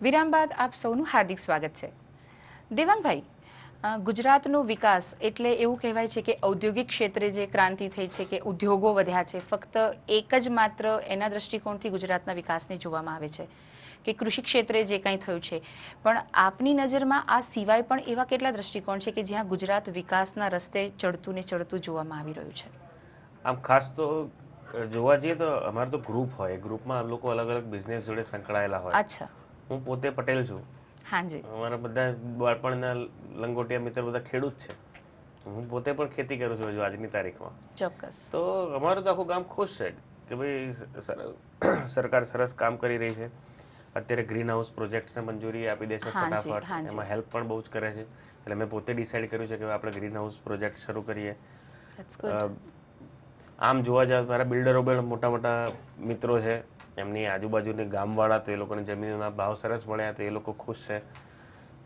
વિરામ બાદ આપ સૌનું હાર્દિક સ્વાગત છે. દેવાંગભાઈ, ગુજરાતનો વિકાસ એટલે એવું કહેવાય છે કે ઔદ્યોગિક ક્ષેત્રે જે ક્રાંતિ થઈ છે કે ઉદ્યોગો વધ્યા છે, ફક્ત એક જ માત્ર એના દૃષ્ટિકોણથી ગુજરાતના વિકાસને જોવામાં આવે છે કે કૃષિ ક્ષેત્રે જે કંઈ થયું છે. પણ આપની નજરમાં આ સિવાય પણ એવા કેટલા દૃષ્ટિકોણ છે કે જ્યાં ગુજરાત વિકાસના રસ્તે ચડતું ને ચડતું જોવામાં આવી રહ્યું છે? આમ ખાસ તો જોવા જઈએ તો અમારું તો ગ્રુપ હોય, ગ્રુપમાં લોકો અલગ અલગ બિઝનેસ જોડે સંકળાયેલા હોય. અચ્છા. હું પોતે પટેલ છું. હાજી. અમારા બધા બાળપણના લંગોટિયા મિત્ર બધા ખેડૂત છે. હું પોતે પણ ખેતી કરું છું હજુ આજની તારીખમાં. ચોક્કસ. તો અમારું તો આખું ગામ ખુશ છે કે ભાઈ સરકાર સરસ કામ કરી રહી છે. અત્યારે ગ્રીન હાઉસ પ્રોજેક્ટ્સને મંજૂરી આપી દેશે ફટાફટ. એમાં હેલ્પ પણ બહુ જ કરે છે. એટલે મેં પોતે ડિસાઈડ કર્યું છે કે આપણે ગ્રીન હાઉસ પ્રોજેક્ટ શરૂ કરીએ. આમ જોવા જાવ મારા બિલ્ડરો પણ મોટા મોટા મિત્રો છે. એમની આજુબાજુની ગામવાળા તો એ લોકોને જમીનના ભાવ સરસ મળ્યા તો એ લોકો ખુશ છે.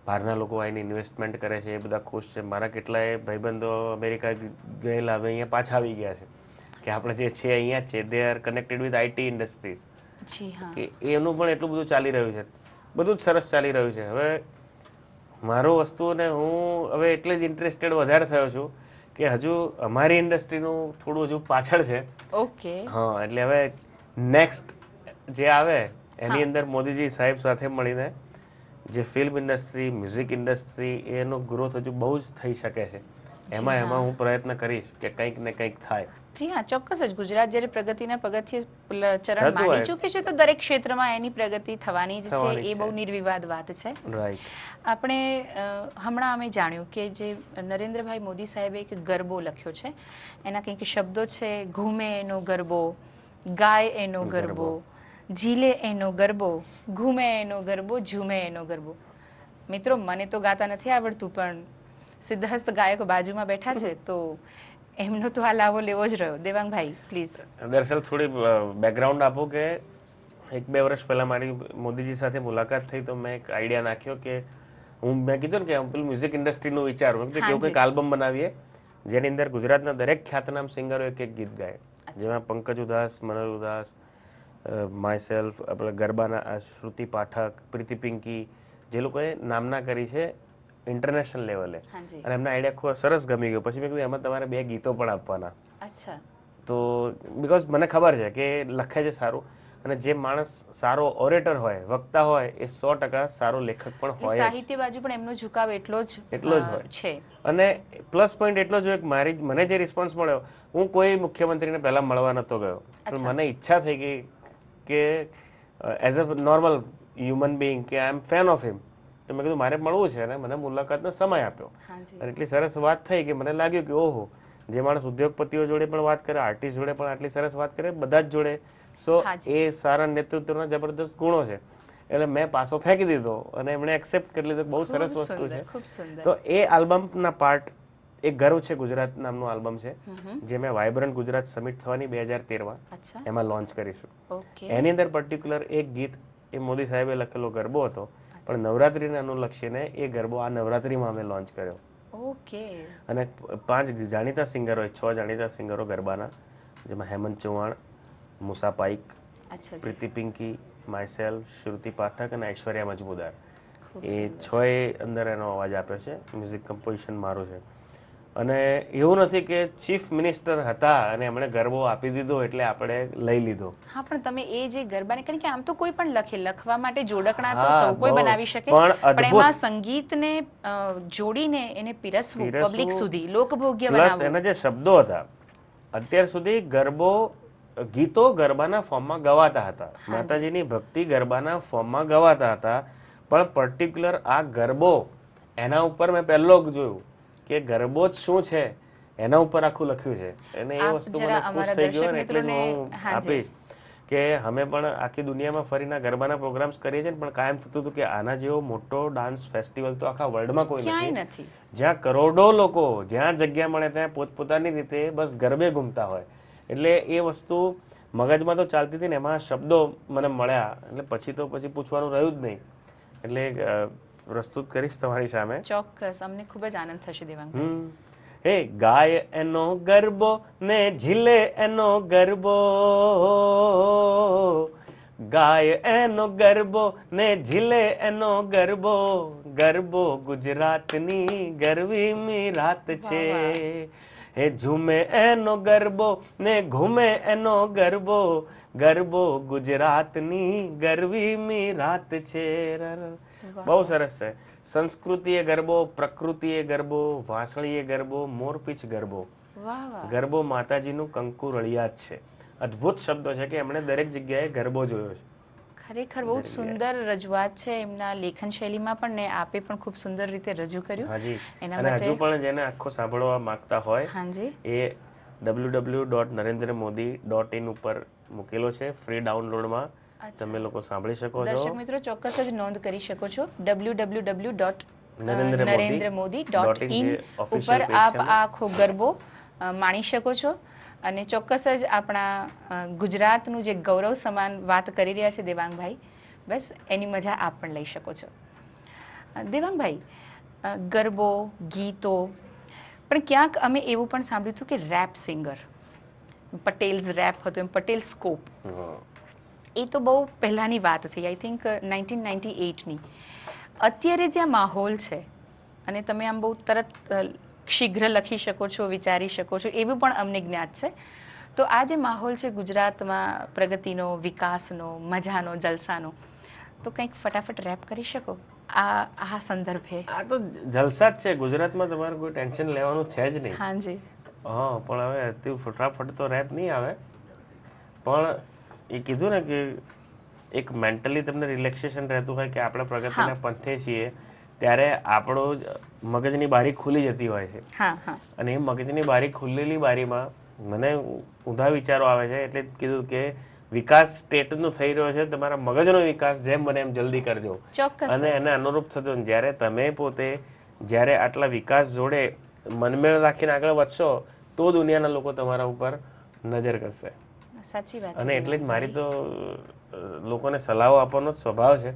બહારના લોકો આવીને ઇન્વેસ્ટમેન્ટ કરે છે, એ બધા ખુશ છે. મારા કેટલાય ભાઈબંધો અમેરિકા ગયેલા હવે અહીંયા પાછા આવી ગયા છે કે આપણે જે છે અહીંયા જ છે. They are connected with IT industries. કે એનું પણ એટલું બધું ચાલી રહ્યું છે. બધું જ સરસ ચાલી રહ્યું છે. હવે મારો વસ્તુને હું હવે એટલે જ ઇન્ટરેસ્ટેડ વધારે થયો છું કે હજુ અમારી ઇન્ડસ્ટ્રીનું થોડું હજુ પાછળ છે. ઓકે. હા, એટલે હવે નેક્સ્ટ જે આવે એની અંદર મોદીજી સાહેબ સાથે મળીને જે ફિલ્મ ઇન્ડસ્ટ્રી, મ્યુઝિક ઇન્ડસ્ટ્રી એનો ગ્રોથ હજુ બહુ જ થઈ શકે છે. એમાં હું પ્રયત્ન કરીશ કે કંઈક ને કંઈક થાય. જી હા, ચોક્કસ જ. ગુજરાત જ્યારે પ્રગતિના પગથિયે ચરણ માંડી ચૂકે છે તો દરેક ક્ષેત્રમાં એની પ્રગતિ થવાની જ છે. એ બહુ નિર્વિવાદ વાત છે. આપણે હમણાં અમે જાણ્યું કે જે નરેન્દ્રભાઈ મોદી સાહેબે એક ગરબો લખ્યો છે, એના કંઈક શબ્દો છે, ઘૂમે એનો ગરબો, ગાય એનો ગરબો, ઝીલે એનો ગરબો, ઘૂમે એનો ગરબો, ઝૂમે એનો ગરબો. મિત્રો, મને તો ગાતા નથી આવડતું, પણ સિદ્ધહસ્ત ગાયકો બાજુમાં બેઠા છે તો એમનો તો આ લાવો લેવો જ રહ્યો. દેવાંગભાઈ, પ્લીઝ. દરઅસલ થોડી બેકગ્રાઉન્ડ આપો કે 1-2 વર્ષ પહેલા મારી મોદીજી સાથે મુલાકાત થઈ તો મેં એક આઈડિયા નાખ્યો કે મેં કીધું ને કે હું પેલું મ્યુઝિક ઇન્ડસ્ટ્રીનું વિચારું કે કેવું કંઈક આલ્બમ બનાવીએ જેની અંદર ગુજરાતના દરેક ખ્યાતનામ સિંગરો એક ગીત ગાય. જેમાં પંકજ ઉધાસ, મનોહર ઉધાસ, માયસેલ્ફ, આપણે ગરબાના શ્રુતિ પાઠક, પ્રીતિ પિંકી, જે લોકોએ નામના કરી છે ઇન્ટરનેશનલ લેવલે. અને એમના આઈડિયા ખૂબ સરસ ગમી ગયો. પછી મેં કીધું એમાં તમારે 2 ગીતો પણ આપવાના. અચ્છા. તો બિકોઝ મને ખબર છે કે લખે છે સારું, અને જે માણસ સારો ઓરેટર હોય, વક્તા હોય, એ 100% સારો લેખક પણ હોય. સાહિત્ય બાજુ પણ એમનો ઝુકાવ એટલો જ હોય છે. અને પ્લસ પોઈન્ટ એટલો જ મને જે રિસ્પોન્સ મળ્યો, હું કોઈ મુખ્યમંત્રીને પહેલા મળવા નતો ગયો, પણ મને ઈચ્છા થઈ ગઈ કે as a normal human being કે આઈ એમ ફેન ઓફ હિમ. તો મેં કીધું મારે મળવું છે અને મને મુલાકાતનો સમય આપ્યો. અને એટલી સરસ વાત થઈ કે મને લાગ્યું કે ઓહો, જે માણસ ઉદ્યોગપતિઓ જોડે પણ વાત કરે, આર્ટિસ્ટ જોડે પણ આટલી સરસ વાત કરે, બધા જ જોડે, સો એ સારા નેતૃત્વના જબરદસ્ત ગુણો છે. એટલે મેં પાસો ફેંકી દીધો અને એમણે એક્સેપ્ટ કરી લીધું. બહુ સરસ વસ્તુ છે. તો એ આલ્બમના પાર્ટ એક ગર્વ છે ગુજરાત નામનું આલ્બમ છે, જે મેં વાઇબ્રન્ટ ગુજરાત સમિટ થવાની 2013માં એમાં લોન્ચ કરીશું. એની અંદર પર્ટિક્યુલર એક ગીત એ મોદી સાહેબે લખેલો ગરબો હતો, પણ નવરાત્રીને અનુલક્ષીને એ ગરબો આ નવરાત્રીમાં અમે લોન્ચ કર્યો. અને 5 જાણીતા સિંગરો, 6 જાણીતા સિંગરો ગરબાના, જેમાં હેમંત ચૌહાણ, મુસા પાઈક, પ્રીતિ પિંકી, માયસેલ્ફ, શ્રુતિ પાઠક અને ઐશ્વર્યા મજમુદાર, એ 6 અંદર એનો અવાજ આપ્યો છે. મ્યુઝિક કમ્પોઝિશન મારું છે. અને એવું નથી કે ચીફ મિનિસ્ટર હતા અને એમણે ગરબો આપી દીધો એટલે આપણે લઈ લીધો. હા, પણ તમે એ જે ગરબાને, કારણ કે આમ તો કોઈ પણ લખવા માટે જોડકણા તો સૌ કોઈ બનાવી શકે, પણ એમાં સંગીતને જોડીને એને પીરસવું પબ્લિક સુધી, લોકભોગ્ય બનાવવું. પ્લસ એના જે શબ્દો હતા, અત્યાર સુધી ગીતો ગરબાના ફોર્મમાં ગવાતા હતા, માતાજીની ભક્તિ ગરબાના ફોર્મમાં ગવાતા હતા, પણ પર્ટિક્યુલર આ ગરબો, એના ઉપર મેં પહેલો જોયું કે ગરબો જ શું છે એના ઉપર આખું લખ્યું છે. અને એ વસ્તુ મને ખુશ થઈ ગયો ને એટલે હું આપીશ કે અમે પણ આખી દુનિયામાં ફરીને ગરબાના પ્રોગ્રામ્સ કરીએ છીએ, પણ કાયમ થતું હતું કે આના જેવો મોટો ડાન્સ ફેસ્ટિવલ તો આખા વર્લ્ડમાં કોઈ નથી, જ્યાં કરોડો લોકો જ્યાં જગ્યા મળે ત્યાં પોતપોતાની રીતે બસ ગરબે ઘૂમતા હોય. એટલે એ વસ્તુ મગજમાં તો ચાલતી હતી ને, એમાં શબ્દો મને મળ્યા એટલે પછી પૂછવાનું રહ્યું જ નહીં. એટલે પ્રસ્તુત કરીશ તમારી સામે. ચોક્કસ, અમને ખૂબ જ આનંદ થશે દેવાંગભાઈ. હે ગાય એનો ગરબો ને ઝીલે એનો ગરબો, ગાય એનો ગરબો ને ઝીલે એનો ગરબો, ગરબો ગુજરાતની ગરવી મીરાત છે. હે ઝૂમે એનો ગરબો ને ઘૂમે એનો ગરબો, ગરબો ગુજરાતની ગરવી મીરાત છે. બહુ સરસ છે. સંસ્કૃતિએ ગરબો, પ્રકૃતિએ ગરબો, વાંસળીએ ગરબો, મોરપીંછ ગરબો. ગરબો માતાજીનું કંકુ રળિયાત છે. અદ્ભુત શબ્દો છે કે એમણે દરેક જગ્યાએ ગરબો જોયો છે. ખરેખર બહુ સુંદર રજૂઆત છે એમના લેખન શૈલીમાં પણ, ને આપે પણ ખૂબ સુંદર રીતે રજૂ કર્યું. હાજી. અને હજુ પણ જેને આખો સાંભળવા માંગતા હોય હાજી એ www.narendramodi.in ઉપર મૂકેલો છે ફ્રી ડાઉનલોડમાં. તમે લોકો સાંભળી શકો છો. દર્શક મિત્રો ચોક્કસ જ નોંધ કરી શકો છો. www.narendramodi.in ઉપર આપ આખો ગરબો માણી શકો છો. અને ચોક્કસ જ આપણા ગુજરાતનું જે ગૌરવ સમાન વાત કરી રહ્યા છે દેવાંગભાઈ, બસ એની મજા આપ પણ લઈ શકો છો. દેવાંગભાઈ, ગરબો, ગીતો, પણ ક્યાંક અમે એવું પણ સાંભળ્યું હતું કે રેપ સિંગર, પટેલ્સ રેપ હતો એમ, પટેલ સ્કોપ, એ તો બહુ પહેલાંની વાત થઈ, આઈ થિંક 1998ની. અત્યારે જે આ માહોલ છે, અને તમે આમ બહુ તરત શીઘ્ર લખી શકો છો, વિચારી શકો છો, એવું પણ અમને જ્ઞાત છે. તો આ જે માહોલ છે ગુજરાતમાં પ્રગતિનો, વિકાસનો, મજાનો, જલસાનો, તો કંઈક ફટાફટ રેપ કરી શકો આ સંદર્ભે? આ તો જલસા જ છે ગુજરાતમાં, તમારે કોઈ ટેન્શન લેવાનું છે જ નહીં. હાજી. હા, પણ હવે અત્યારે ફટાફટ તો રેપ નહીં આવે, પણ એ કીધું ને કે એક મેન્ટલી તમને રિલેક્સેશન રહેતું હોય કે આપણે પ્રગતિના પંથે છીએ, ત્યારે આપણો મગજની બારી ખુલી જતી હોય છે. અને એ મગજની બારી ખુલેલી બારીમાં મને ઊંધા વિચારો આવે છે. એટલે કીધું કે વિકાસ સ્ટેટનો થઈ રહ્યો છે, તમારા મગજનો વિકાસ જેમ બને એમ જલ્દી કરજો. અને એને અનુરૂપ થતો જ્યારે તમે પોતે જ્યારે આટલા વિકાસ જોડે મનમેળ રાખીને આગળ વધશો, તો દુનિયાના લોકો તમારા ઉપર નજર કરશે. સાચી વાત. અને એટલે જ મારી તો લોકોને સલાહો આપવાનો જ સ્વભાવ છે.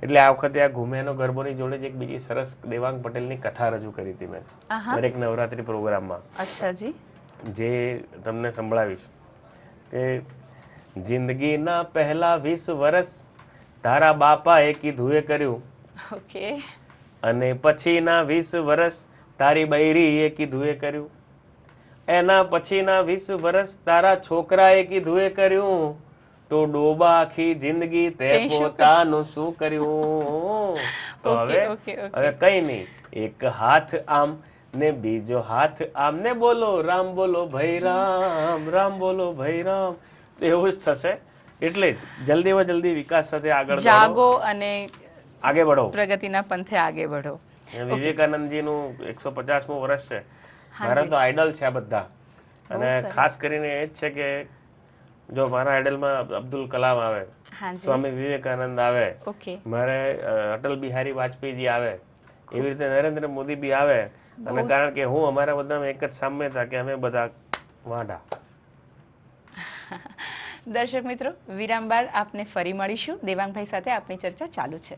એટલે આ વખતે આ ઘૂમેનો ગરબોની જોડે જ એક બીજી સરસ દેવાંગ પટેલની કથા રજૂ કરી હતી મેં દરેક નવરાત્રી પ્રોગ્રામમાં. અચ્છા જી. જે તમને સંભળાવીશ કે જિંદગીના પહેલા 20 વર્ષ તારા બાપાએ કીધું એ કર્યું. ઓકે. અને પછીના 20 વર્ષ તારી બૈરીએ કીધું એ કર્યું. એના પછીના 20 વર્ષ તારા છોકરાએ કીધું એ કર્યું. તો ડોબા આખી જિંદગી તે પોતાનું શું કર્યું? તો હવે કઈ નહીં, એક હાથ આમ ને બીજો હાથ આમ ને બોલો રામ બોલો ભાઈ રામ, રામ બોલો ભાઈ રામ. તો એવું જ થશે. એટલે જ જલ્દીમાં જલ્દી વિકાસ સાથે આગળ જાગો અને આગે બઢો, પ્રગતિના પંથે આગે બઢો. વિવેકાનંદજીનું 150મું વર્ષ છે. મારા તો આઈડલ છે આ બધા. અને ખાસ કરીને એ જ છે કે જો મારા આઈડલમાં અબ્દુલ કલામ આવે, સ્વામી વિવેકાનંદ આવે, મારે અટલ બિહારી વાજપેયીજી આવે, એવી રીતે નરેન્દ્ર મોદી બી આવે. અને કારણ કે હું અમારા બધામાં એક જ સામ્યતા કે અમે બધા વાંઢા. દર્શક મિત્રો, વિરામ બાદ આપને ફરી મળીશું. દેવાંગભાઈ સાથે આપની ચર્ચા ચાલુ છે.